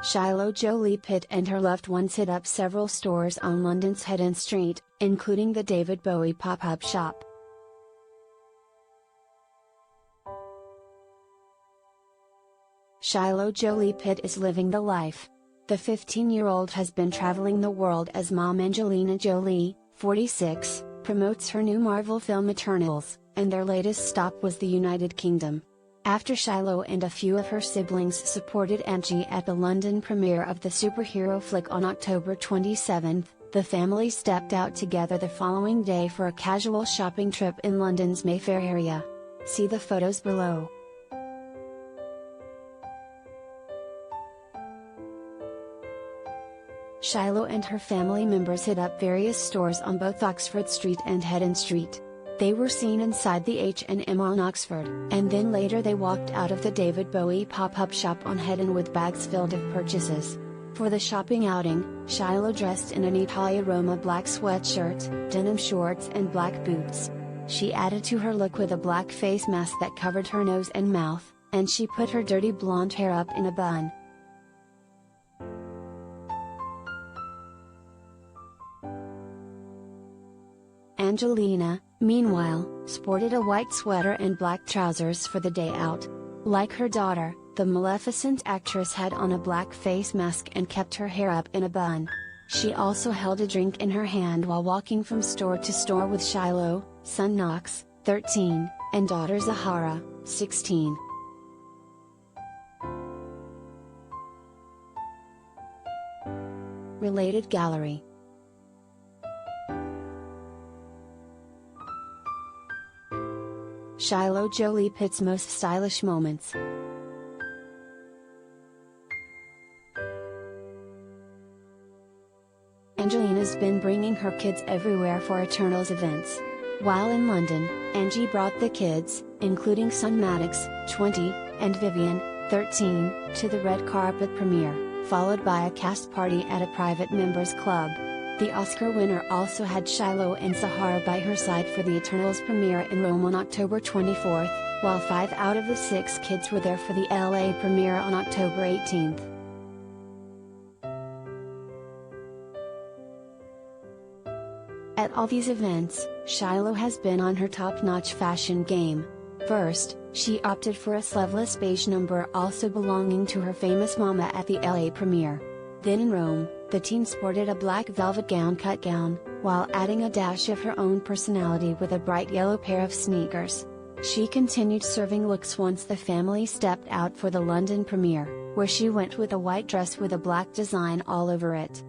Shiloh Jolie-Pitt and her loved ones hit up several stores on London's Heddon Street, including the David Bowie pop-up shop. Shiloh Jolie-Pitt is living the life. The 15-year-old has been traveling the world as mom Angelina Jolie, 46, promotes her new Marvel film Eternals, and their latest stop was the United Kingdom. After Shiloh and a few of her siblings supported Angie at the London premiere of the superhero flick on October 27, the family stepped out together the following day for a casual shopping trip in London's Mayfair area. See the photos below. Shiloh and her family members hit up various stores on both Oxford Street and Heddon Street. They were seen inside the H&M on Oxford, and then later they walked out of the David Bowie pop-up shop on Heddon with bags filled of purchases. For the shopping outing, Shiloh dressed in an Italia Roma black sweatshirt, denim shorts and black boots. She added to her look with a black face mask that covered her nose and mouth, and she put her dirty blonde hair up in a bun. Angelina, meanwhile, sported a white sweater and black trousers for the day out. Like her daughter, the Maleficent actress had on a black face mask and kept her hair up in a bun. She also held a drink in her hand while walking from store to store with Shiloh, son Knox, 13, and daughter Zahara, 16. Related gallery. Shiloh Jolie-Pitt's most stylish moments. Angelina's been bringing her kids everywhere for Eternals events. While in London, Angie brought the kids, including son Maddox, 20, and Vivian, 13, to the red carpet premiere, followed by a cast party at a private members club. The Oscar winner also had Shiloh and Zahara by her side for the Eternals premiere in Rome on October 24, while 5 out of the 6 kids were there for the LA premiere on October 18. At all these events, Shiloh has been on her top-notch fashion game. First, she opted for a sleeveless beige number also belonging to her famous mama at the LA premiere. Then in Rome, the teen sported a black velvet cut gown, while adding a dash of her own personality with a bright yellow pair of sneakers. She continued serving looks once the family stepped out for the London premiere, where she went with a white dress with a black design all over it.